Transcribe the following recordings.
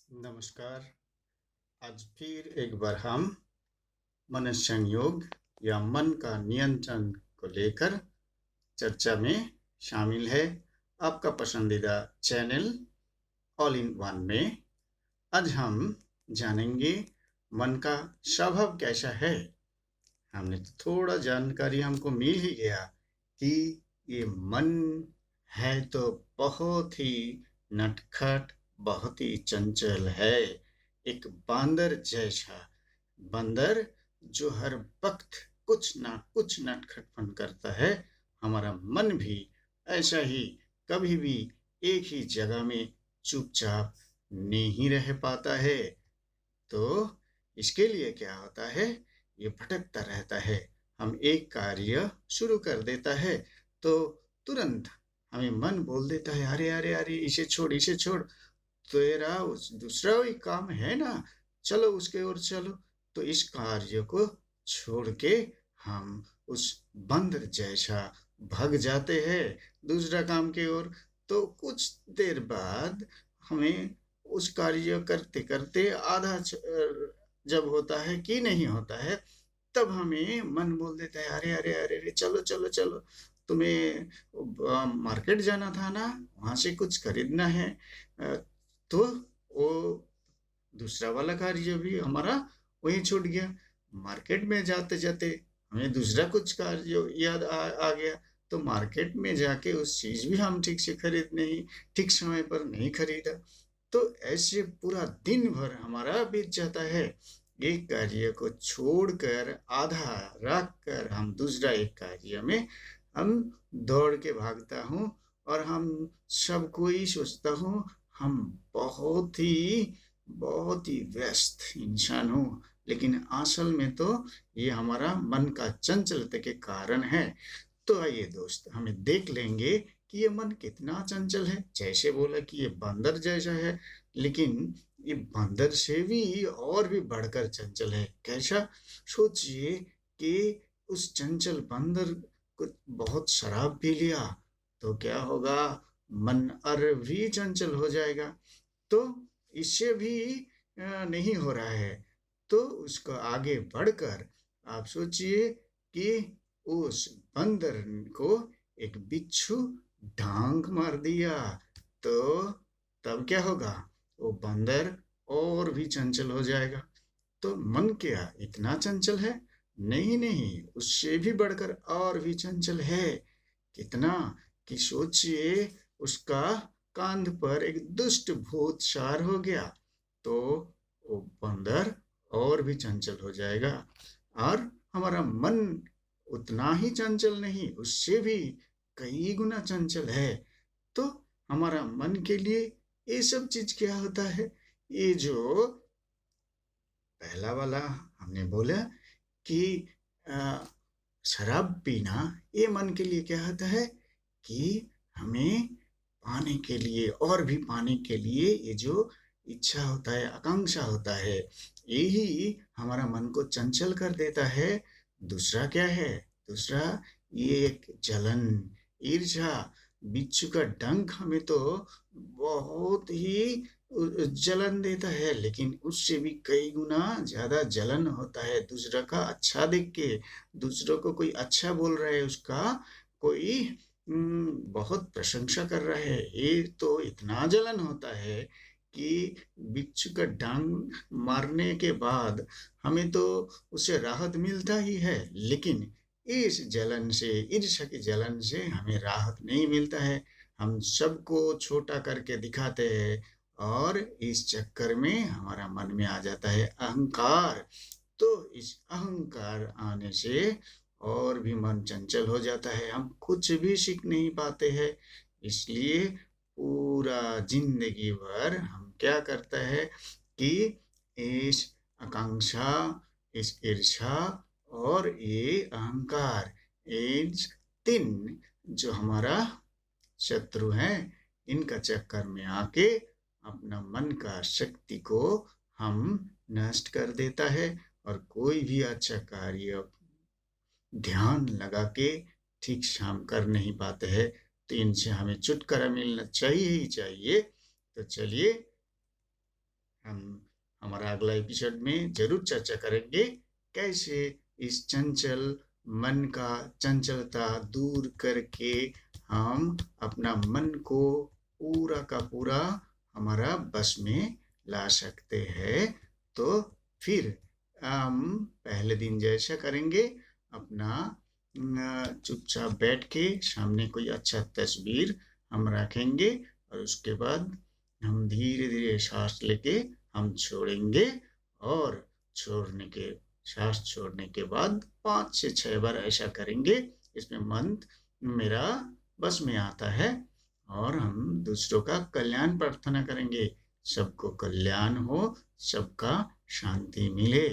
नमस्कार। आज फिर एक बार हम मन संयोग या मन का नियंत्रण को लेकर चर्चा में शामिल है। आपका पसंदीदा चैनल ऑल इन वन में आज हम जानेंगे मन का स्वभाव कैसा है। हमने तो थोड़ा जानकारी हमको मिल ही गया कि ये मन है तो बहुत ही नटखट, बहुत ही चंचल है। एक बांदर जैसा बंदर जो हर वक्त कुछ ना कुछ नटखटपन करता है। हमारा मन भी ऐसा ही कभी भी एक ही जगह में चुपचाप नहीं रह पाता है। तो इसके लिए क्या होता है, ये भटकता रहता है। हम एक कार्य शुरू कर देता है तो तुरंत हमें मन बोल देता है, अरे अरे अरे इसे छोड़ इसे छोड़, तेरा उस दूसरा ही काम है ना, चलो उसके ओर चलो। तो इस कार्य को छोड़ के हम उस बंदर जैसा भाग जाते हैं दूसरा काम की ओर। तो कुछ देर बाद हमें उस कार्य करते करते आधा जब होता है कि नहीं होता है, तब हमें मन बोल देता है, अरे अरे अरे अरे चलो चलो चलो, तुम्हें मार्केट जाना था ना, वहां से कुछ खरीदना है। तो वो दूसरा वाला कार्य भी हमारा वहीं छूट गया। मार्केट में जाते जाते हमें दूसरा कुछ कार्य याद आ गया। तो मार्केट में जाके उस चीज भी हम ठीक से खरीद नहीं, ठीक समय पर नहीं खरीदा। तो ऐसे पूरा दिन भर हमारा बीत जाता है। एक कार्य को छोड़कर आधा रख कर हम दूसरा एक कार्य में हम दौड़ के भागता हूँ। और हम सब कोई सोचता हूँ हम बहुत ही व्यस्त इंसान हूँ, लेकिन असल में तो ये हमारा मन का चंचलता के कारण है। तो आइए दोस्त, हमें देख लेंगे कि ये मन कितना चंचल है। जैसे बोला कि ये बंदर जैसा है, लेकिन ये बंदर से भी और भी बढ़कर चंचल है। कैसा? सोचिए कि उस चंचल बंदर को बहुत शराब पी लिया तो क्या होगा, मन और भी चंचल हो जाएगा। तो इससे भी नहीं हो रहा है, तो उसको आगे बढ़कर आप सोचिए कि उस बंदर को एक बिच्छू डांग मार दिया, तो तब क्या होगा, वो बंदर और भी चंचल हो जाएगा। तो मन क्या इतना चंचल है? नहीं नहीं, उससे भी बढ़कर और भी चंचल है। कितना कि सोचिए, उसका कांध पर एक दुष्ट भूत सवार हो गया तो वो बंदर और भी चंचल हो जाएगा। और हमारा मन उतना ही चंचल नहीं, उससे भी कई गुना चंचल है। तो हमारा मन के लिए ये सब चीज क्या होता है? ये जो पहला वाला हमने बोला कि अ, शराब पीना, ये मन के लिए क्या होता है कि हमें पाने के लिए और भी पाने के लिए ये जो इच्छा होता है, आकांक्षा होता है, यही हमारा मन को चंचल कर देता है। दूसरा क्या है? दूसरा ये एक जलन, ईर्ष्या। बिच्छू का डंक हमें तो बहुत ही जलन देता है, लेकिन उससे भी कई गुना ज्यादा जलन होता है दूसरा का अच्छा देख के। दूसरों को कोई अच्छा बोल रहा है, उसका कोई बहुत प्रशंसा कर रहा है, ये तो इतना जलन होता है कि बिच्छू का डांग मारने के बाद हमें तो उससे राहत मिलता ही है, लेकिन इस जलन से, ईर्ष्या की जलन से हमें राहत नहीं मिलता है। हम सबको छोटा करके दिखाते हैं और इस चक्कर में हमारा मन में आ जाता है अहंकार। तो इस अहंकार आने से और भी मन चंचल हो जाता है, हम कुछ भी सीख नहीं पाते हैं। इसलिए पूरा जिंदगी भर हम क्या करते हैं कि इस आकांक्षा, इस ईर्ष्या और ये अहंकार, इन तीन जो हमारा शत्रु हैं, इनका चक्कर में आके अपना मन का शक्ति को हम नष्ट कर देता है। और कोई भी अच्छा कार्य ध्यान लगा के ठीक से हम कर नहीं पाते हैं। तो इनसे हमें छुटकारा मिलना चाहिए ही चाहिए। तो चलिए हम हमारा अगला एपिसोड में ज़रूर चर्चा करेंगे कैसे इस चंचल मन का चंचलता दूर करके हम अपना मन को पूरा का पूरा हमारा बस में ला सकते हैं। तो फिर हम पहले दिन जैसा करेंगे, अपना चुपचाप बैठ के सामने कोई अच्छा तस्वीर हम रखेंगे और उसके बाद हम धीरे-धीरे सांस लेके हम छोड़ेंगे और सांस छोड़ने के बाद 5 से 6 बार ऐसा करेंगे। इसमें मन मेरा बस में आता है और हम दूसरों का कल्याण प्रार्थना करेंगे। सबको कल्याण हो, सबका शांति मिले।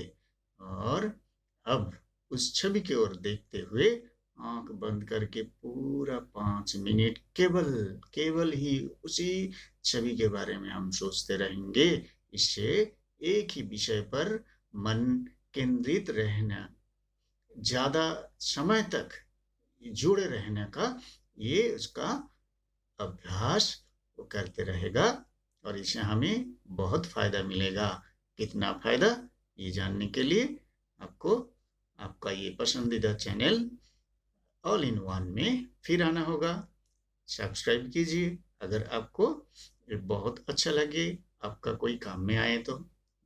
और अब उस छवि की ओर देखते हुए आंख बंद करके पूरा 5 मिनट केवल ही उसी छवि के बारे में हम सोचते रहेंगे। इससे एक ही विषय पर मन केंद्रित रहना, ज़्यादा समय तक जुड़े रहने का ये उसका अभ्यास वो करते रहेगा और इससे हमें बहुत फ़ायदा मिलेगा। कितना फ़ायदा, ये जानने के लिए आपको आपका ये पसंदीदा चैनल ऑल इन वन में फिर आना होगा। सब्सक्राइब कीजिए अगर आपको ये बहुत अच्छा लगे, आपका कोई काम में आए तो।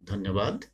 धन्यवाद।